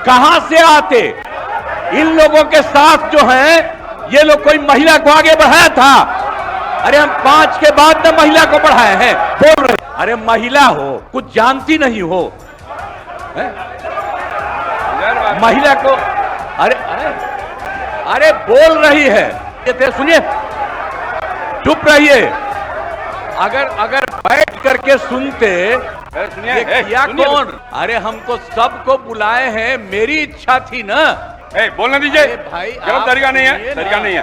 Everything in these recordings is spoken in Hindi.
कहां से आते? इन लोगों के साथ जो हैं, ये लोग कोई महिला को आगे बढ़ाया था? अरे हम 5 के बाद न महिला को बढ़ाए हैं, बोल रहे। अरे महिला हो, कुछ जानती नहीं हो महिला को? अरे अरे अरे बोल रही है, सुनिए, चुप रहिए। अगर बैठ करके सुनते, ये किया कौन? अरे हमको सबको बुलाए हैं, मेरी इच्छा थी ना। बोलने दीजिए भाई, गलत तरीका नहीं है, तरीका नहीं है।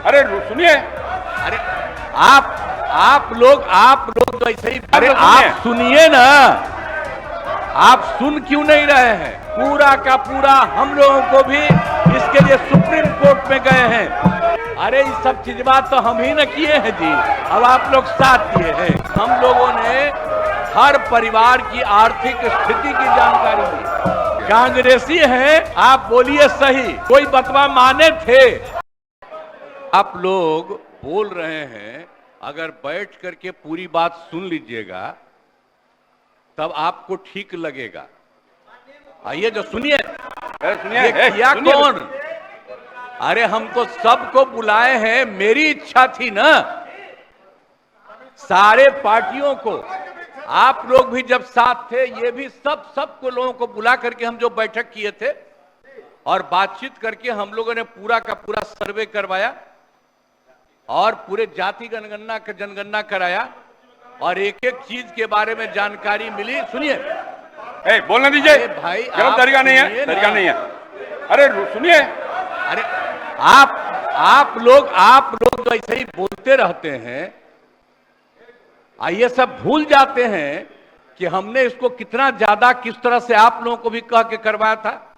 अरे सुनिए, अरे आप लोग तो ऐसे ही। अरे आप सुनिए ना, आप सुन क्यों नहीं रहे हैं? पूरा का पूरा हम लोगों को भी इसके लिए सुप्रीम कोर्ट में गए हैं। अरे ये सब चीज बात तो हम ही न किए हैं जी, अब आप लोग साथ दिए हैं। हम लोगों ने हर परिवार की आर्थिक स्थिति की जानकारी दी। कांग्रेसी हैं, आप बोलिए सही, कोई बतवा माने थे? आप लोग बोल रहे हैं, अगर बैठ करके पूरी बात सुन लीजिएगा तब आपको ठीक लगेगा। आइए जो सुनिए, ये किया कौन? अरे हमको सबको बुलाए हैं, मेरी इच्छा थी ना, सारे पार्टियों को। आप लोग भी जब साथ थे, ये भी सबको लोगों को बुला करके हम जो बैठक किए थे और बातचीत करके हम लोगों ने पूरा का पूरा सर्वे करवाया और पूरे जाति जनगणना कराया और एक एक चीज के बारे में जानकारी मिली। सुनिए, बोलने दीजिए भाई, गलत तरीका नहीं है, तरीका नहीं है। अरे सुनिए, अरे आप लोग तो ऐसे ही बोलते रहते हैं। ये सब भूल जाते हैं कि हमने इसको कितना ज्यादा किस तरह से आप लोगों को भी कह के करवाया था।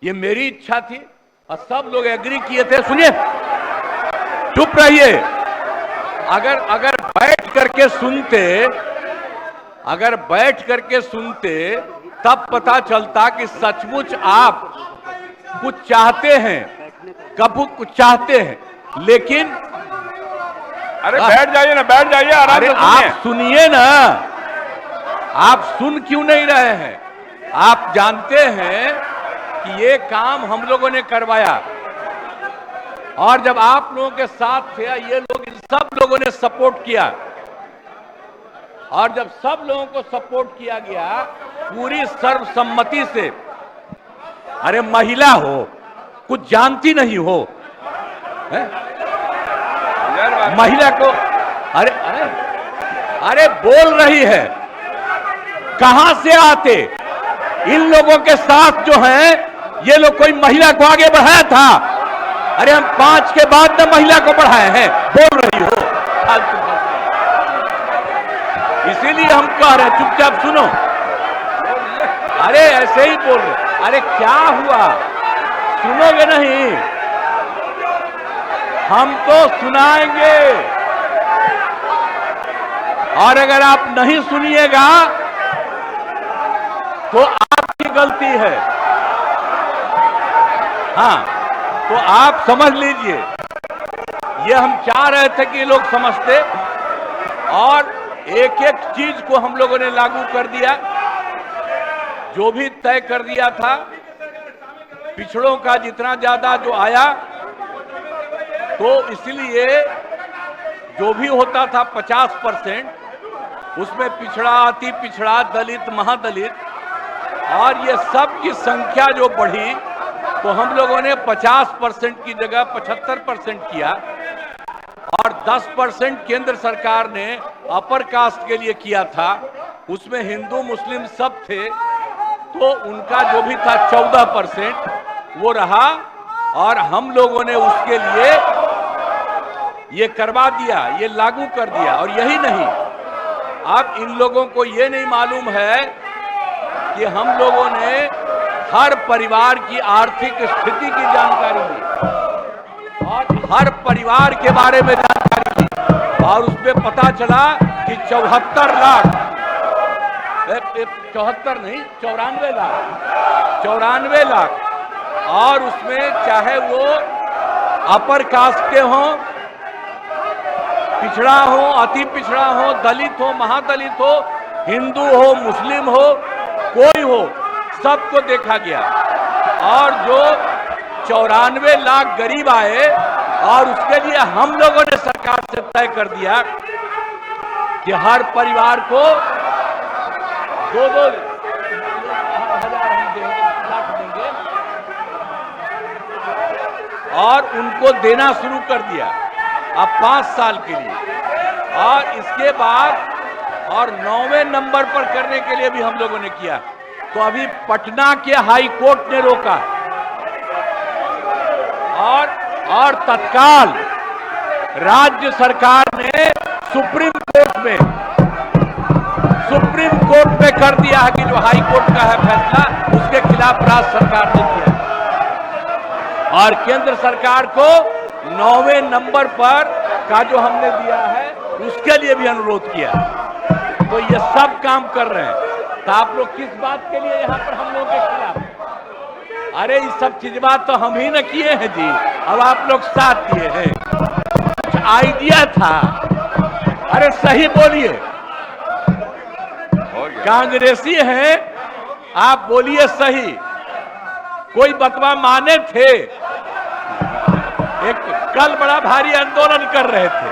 ये मेरी इच्छा थी और सब लोग एग्री किए थे। सुनिए, चुप रहिए। अगर बैठ करके सुनते तब पता चलता कि सचमुच आप कुछ चाहते हैं, कब कुछ चाहते हैं, लेकिन अरे बैठ जाइए ना, बैठ जाइए आराम से। अरे आप सुनिए ना, आप सुन क्यों नहीं रहे हैं? आप जानते हैं कि ये काम हम लोगों ने करवाया और जब आप लोगों के साथ थे, ये लोग सब लोगों ने सपोर्ट किया और जब सब लोगों को सपोर्ट किया गया पूरी सर्वसम्मति से। अरे महिला हो, कुछ जानती नहीं हो महिला को? अरे अरे अरे बोल रही है, कहां से आते? इन लोगों के साथ जो हैं, ये लोग कोई महिला को आगे बढ़ाया था? अरे हम 5 के बाद न महिला को बढ़ाए हैं, बोल रही हो। इसीलिए हम कह रहे हैं, चुपचाप सुनो। अरे ऐसे ही बोल रहे। अरे क्या हुआ, सुनोगे नहीं? हम तो सुनाएंगे और अगर आप नहीं सुनिएगा तो आपकी गलती है। हाँ, तो आप समझ लीजिए, ये हम चाह रहे थे कि लोग समझते और एक एक चीज को हम लोगों ने लागू कर दिया, जो भी तय कर दिया था। पिछड़ों का जितना ज्यादा जो आया, तो इसलिए जो भी होता था 50%, उसमें पिछड़ा, अति पिछड़ा, दलित, महादलित और ये सब की संख्या जो बढ़ी, तो हम लोगों ने 50% की जगह 75% किया और 10% केंद्र सरकार ने अपर कास्ट के लिए किया था। उसमें हिंदू मुस्लिम सब थे, तो उनका जो भी था 14% वो रहा और हम लोगों ने उसके लिए ये करवा दिया, ये लागू कर दिया। और यही नहीं, अब इन लोगों को ये नहीं मालूम है कि हम लोगों ने हर परिवार की आर्थिक स्थिति की जानकारी दी और हर परिवार के बारे में जानकारी दी और उसमें पता चला कि 74 लाख, 74 नहीं, 94 लाख और उसमें चाहे वो अपर कास्ट के हों, पिछड़ा हो, अति पिछड़ा हो, दलित हो, महादलित हो, हिंदू हो, मुस्लिम हो, कोई हो, सबको देखा गया। और जो 94 लाख गरीब आए और उसके लिए हम लोगों ने सरकार से तय कर दिया कि हर परिवार को 2-2 हजार हम देंगे, लाख देंगे और उनको देना शुरू कर दिया अब 5 साल के लिए। और इसके बाद और 9वें नंबर पर करने के लिए भी हम लोगों ने किया। तो अभी पटना के हाई कोर्ट ने रोका और तत्काल राज्य सरकार ने सुप्रीम कोर्ट में कर दिया है कि जो हाई कोर्ट का है फैसला उसके खिलाफ राज्य सरकार ने किया। और केंद्र सरकार को 9वें नंबर पर का जो हमने दिया है उसके लिए भी अनुरोध किया। तो ये सब काम कर रहे हैं। तो आप लोग किस बात के लिए यहाँ पर हम लोगों के खिलाफ? अरे ये सब चीज बात तो हम ही न किए हैं जी, अब आप लोग साथ दिए हैं। कुछ आइडिया था, अरे सही बोलिए, कांग्रेसी हैं आप, बोलिए सही। कोई बतवा माने थे? एक कल बड़ा भारी आंदोलन कर रहे थे,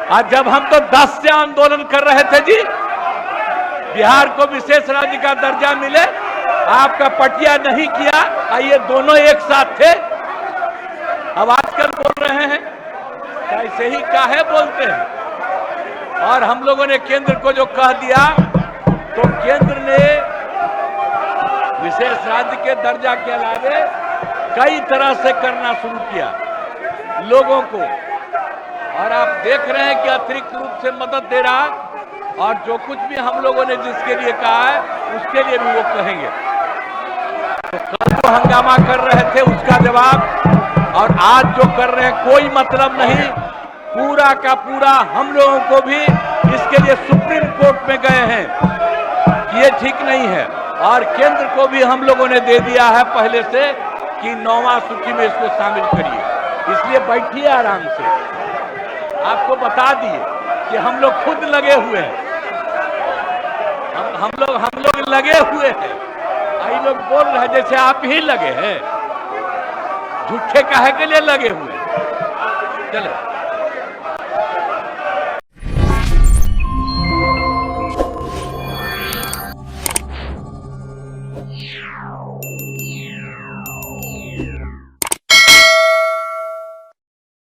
आज जब हम तो 10 से आंदोलन कर रहे थे जी, बिहार को विशेष राज्य का दर्जा मिले, आपका पटिया नहीं किया, ये दोनों एक साथ थे। अब आजकल बोल रहे हैं कैसे ही काहे बोलते हैं। और हम लोगों ने केंद्र को जो कह दिया, तो केंद्र ने विशेष राज्य के दर्जा के अलावे कई तरह से करना शुरू किया लोगों को। और आप देख रहे हैं कि अतिरिक्त रूप से मदद दे रहा, और जो कुछ भी हम लोगों ने जिसके लिए कहा है उसके लिए भी वो कहेंगे। तो कल जो हंगामा कर रहे थे उसका जवाब, और आज जो कर रहे हैं कोई मतलब नहीं। पूरा का पूरा हम लोगों को भी इसके लिए सुप्रीम कोर्ट में गए हैं कि ये ठीक नहीं है, और केंद्र को भी हम लोगों ने दे दिया है पहले से कि 9वां सूची में इसको शामिल करिए। इसलिए बैठिए आराम से, आपको बता दिए कि हम लोग खुद लगे हुए हैं, हम लोग लगे हुए हैं। आई लोग बोल रहे हैं जैसे आप ही लगे हैं, झूठे काहे के लिए लगे हुए हैं। चलो।